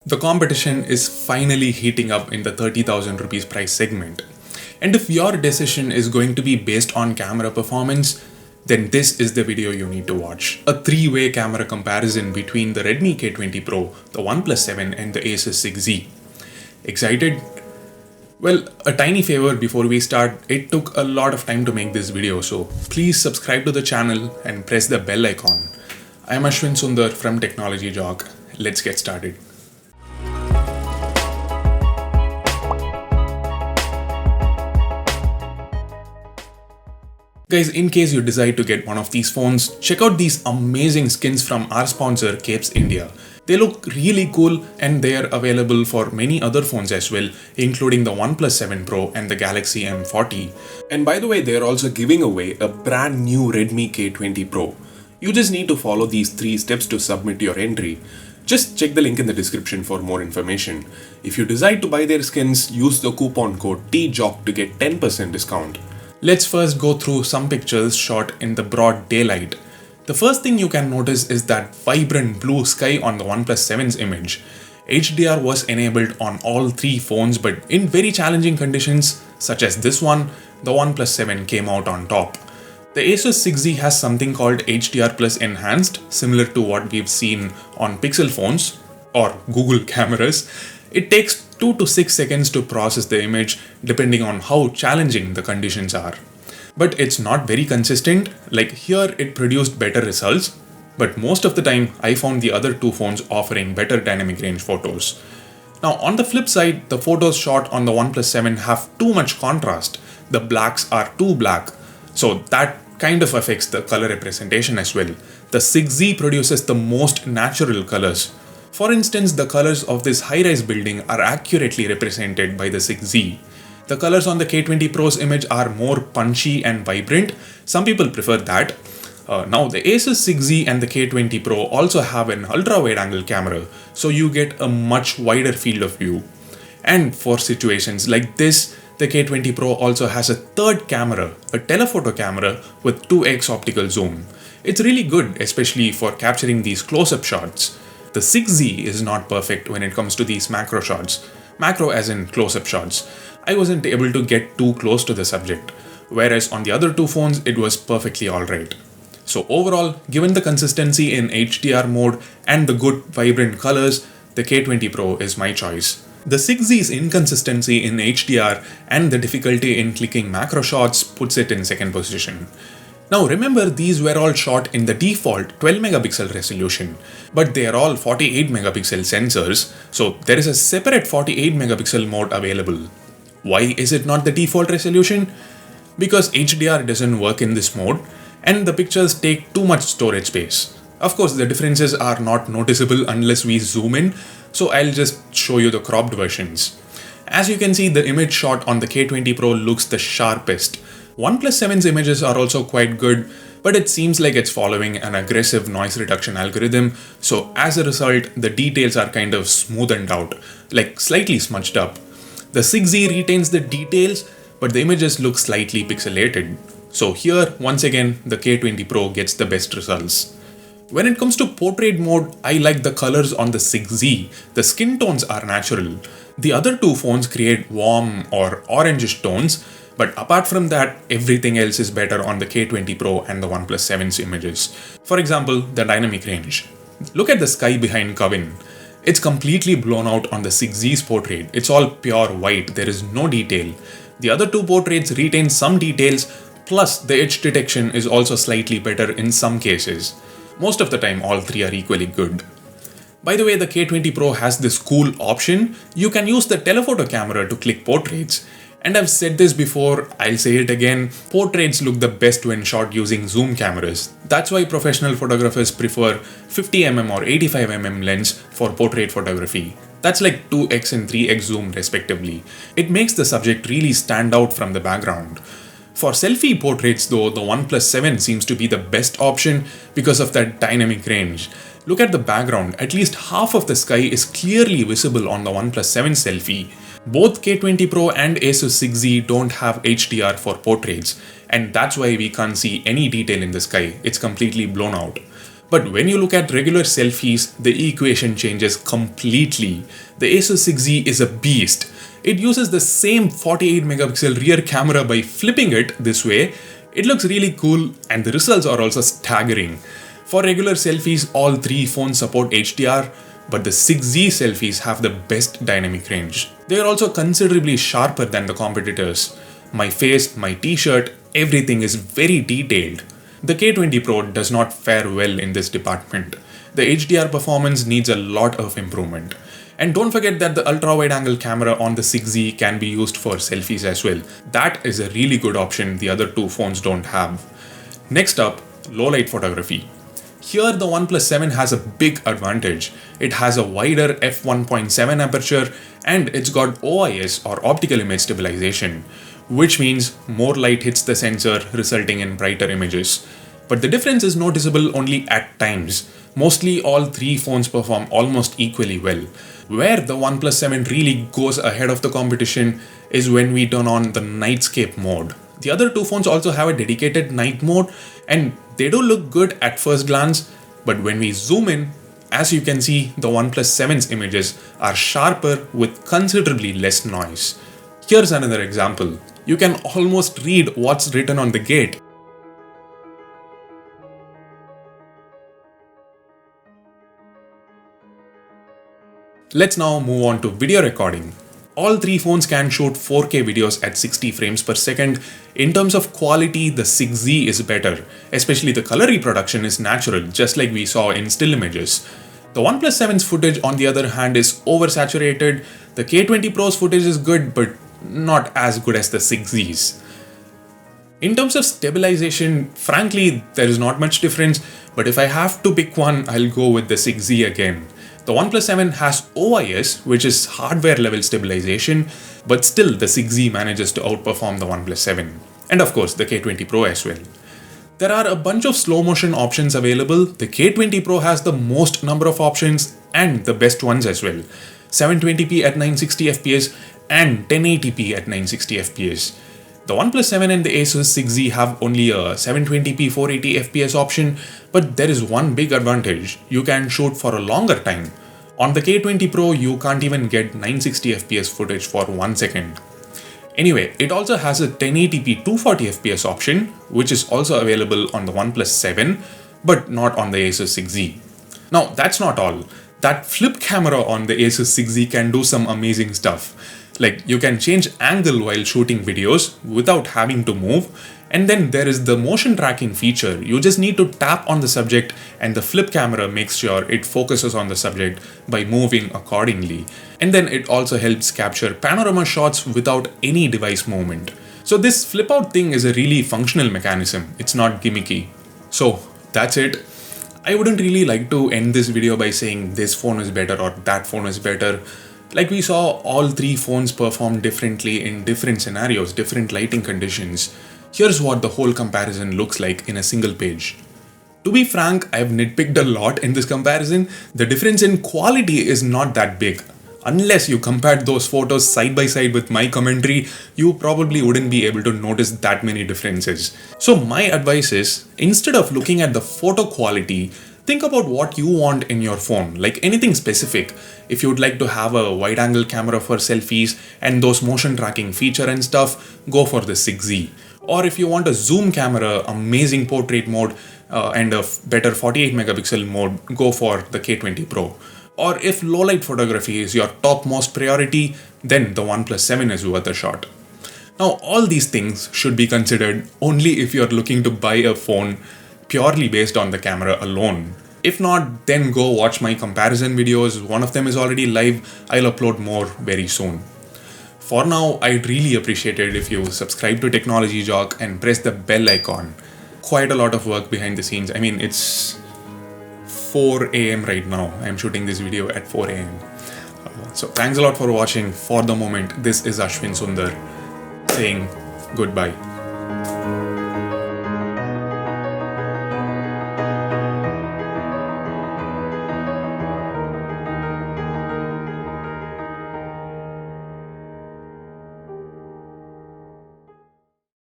The competition is finally heating up in the 30,000 rupees price segment. And if your decision is going to be based on camera performance, then this is the video you need to watch. A three-way camera comparison between the Redmi K20 Pro, the OnePlus 7 and the Asus 6Z. Excited? Well, a tiny favor before we start, it took a lot of time to make this video, so please subscribe to the channel and press the bell icon. I am Ashwin Sundar from Technology Jock. Let's get started. Guys, in case you decide to get one of these phones, check out these amazing skins from our sponsor, Capes India. They look really cool and they are available for many other phones as well, including the OnePlus 7 Pro and the Galaxy M40. And by the way, they are also giving away a brand new Redmi K20 Pro. You just need to follow these 3 steps to submit your entry. Just check the link in the description for more information. If you decide to buy their skins, use the coupon code TJOCK to get 10% discount. Let's first go through some pictures shot in the broad daylight. The first thing you can notice is that vibrant blue sky on the OnePlus 7's image. HDR was enabled on all 3 phones, but in very challenging conditions, such as this one, the OnePlus 7 came out on top. The Asus 6Z has something called HDR Plus Enhanced, similar to what we've seen on Pixel phones or Google cameras. It takes 2 to 6 seconds to process the image depending on how challenging the conditions are. But it's not very consistent. Like here it produced better results, but most of the time I found the other 2 phones offering better dynamic range photos. Now on the flip side, the photos shot on the OnePlus 7 have too much contrast. The blacks are too black, so that kind of affects the color representation as well. The 6Z produces the most natural colors. For instance, the colors of this high-rise building are accurately represented by the 6Z. The colors on the K20 Pro's image are more punchy and vibrant. Some people prefer that. Now the Asus 6Z and the K20 Pro also have an ultra-wide-angle camera, so you get a much wider field of view. And for situations like this, the K20 Pro also has a third camera, a telephoto camera with 2x optical zoom. It's really good, especially for capturing these close-up shots. The 6Z is not perfect when it comes to these macro shots. Macro as in close-up shots. I wasn't able to get too close to the subject, whereas on the other 2 phones it was perfectly alright. So overall, given the consistency in HDR mode and the good vibrant colors, the K20 Pro is my choice. The 6Z's inconsistency in HDR and the difficulty in clicking macro shots puts it in second position. Now remember, these were all shot in the default 12 megapixel resolution, but they are all 48 megapixel sensors, so there is a separate 48 megapixel mode available. Why is it not the default resolution? Because HDR doesn't work in this mode and the pictures take too much storage space. Of course, the differences are not noticeable unless we zoom in, so I'll just show you the cropped versions. As you can see, the image shot on the K20 Pro looks the sharpest. OnePlus 7's images are also quite good, but it seems like it's following an aggressive noise reduction algorithm, so as a result, the details are kind of smoothened out, like slightly smudged up. The 6Z retains the details, but the images look slightly pixelated. So here, once again, the K20 Pro gets the best results. When it comes to portrait mode, I like the colors on the 6Z. The skin tones are natural. The other 2 phones create warm or orangish tones, but apart from that, everything else is better on the K20 Pro and the OnePlus 7's images. For example, the dynamic range. Look at the sky behind Kevin. It's completely blown out on the 6Z's portrait. It's all pure white, there is no detail. The other 2 portraits retain some details, plus the edge detection is also slightly better in some cases. Most of the time, all 3 are equally good. By the way, the K20 Pro has this cool option. You can use the telephoto camera to click portraits. And I've said this before, I'll say it again, portraits look the best when shot using zoom cameras. That's why professional photographers prefer 50mm or 85mm lens for portrait photography. That's like 2x and 3x zoom respectively. It makes the subject really stand out from the background. For selfie portraits though, the OnePlus 7 seems to be the best option because of that dynamic range. Look at the background, at least half of the sky is clearly visible on the OnePlus 7 selfie. Both K20 Pro and Asus 6Z don't have HDR for portraits, and that's why we can't see any detail in the sky, it's completely blown out. But when you look at regular selfies, the equation changes completely. The Asus 6Z is a beast. It uses the same 48 megapixel rear camera. By flipping it this way, it looks really cool and the results are also staggering. For regular selfies, all three phones support HDR, but the 6Z selfies have the best dynamic range. They are also considerably sharper than the competitors. My face, my t-shirt, everything is very detailed. The K20 Pro does not fare well in this department. The HDR performance needs a lot of improvement. And don't forget that the ultra-wide angle camera on the 6Z can be used for selfies as well. That is a really good option the other two phones don't have. Next up, low light photography. Here the OnePlus 7 has a big advantage. It has a wider f1.7 aperture and it's got OIS or optical image stabilization, which means more light hits the sensor, resulting in brighter images. But the difference is noticeable only at times. Mostly all three phones perform almost equally well. Where the OnePlus 7 really goes ahead of the competition is when we turn on the nightscape mode. The other two phones also have a dedicated night mode and they do look good at first glance, but when we zoom in, as you can see, the OnePlus 7's images are sharper with considerably less noise. Here's another example. You can almost read what's written on the gate. Let's now move on to video recording. All three phones can shoot 4K videos at 60 frames per second. In terms of quality, the 6Z is better, especially the color reproduction is natural, just like we saw in still images. The OnePlus 7's footage, on the other hand, is oversaturated. The K20 Pro's footage is good, but not as good as the 6Z's. In terms of stabilization, frankly, there is not much difference, but if I have to pick one, I'll go with the 6Z again. The OnePlus 7 has OIS, which is hardware level stabilization, but still the 6Z manages to outperform the OnePlus 7. And of course, the K20 Pro as well. There are a bunch of slow motion options available. The K20 Pro has the most number of options and the best ones as well. 720p at 960 fps and 1080p at 960 fps. The OnePlus 7 and the Asus 6Z have only a 720p 480 fps option, but there is one big advantage. You can shoot for a longer time. On the K20 Pro, you can't even get 960 fps footage for 1 second. Anyway, it also has a 1080p 240 fps option, which is also available on the OnePlus 7, but not on the Asus 6Z. Now, that's not all. That flip camera on the Asus 6Z can do some amazing stuff. Like, you can change angle while shooting videos without having to move. And then there is the motion tracking feature. You just need to tap on the subject and the flip camera makes sure it focuses on the subject by moving accordingly. And then it also helps capture panorama shots without any device movement. So this flip out thing is a really functional mechanism. It's not gimmicky. So that's it. I wouldn't really like to end this video by saying this phone is better or that phone is better. Like we saw, all three phones perform differently in different scenarios, different lighting conditions. Here's what the whole comparison looks like in a single page. To be frank, I've nitpicked a lot in this comparison. The difference in quality is not that big. Unless you compared those photos side by side with my commentary, you probably wouldn't be able to notice that many differences. So my advice is, instead of looking at the photo quality, think about what you want in your phone, like anything specific. If you'd like to have a wide angle camera for selfies and those motion tracking feature and stuff, go for the 6Z. Or if you want a zoom camera, amazing portrait mode, and a better 48 megapixel mode, go for the K20 Pro. Or if low light photography is your topmost priority, then the OnePlus 7 is worth a shot. Now, all these things should be considered only if you're looking to buy a phone purely based on the camera alone. If not, then go watch my comparison videos. One of them is already live. I'll upload more very soon. For now, I'd really appreciate it if you subscribe to Technology Jock and press the bell icon. Quite a lot of work behind the scenes. I mean, it's 4 AM right now. I'm shooting this video at 4 AM. So thanks a lot for watching. For the moment, this is Ashwin Sundar saying goodbye.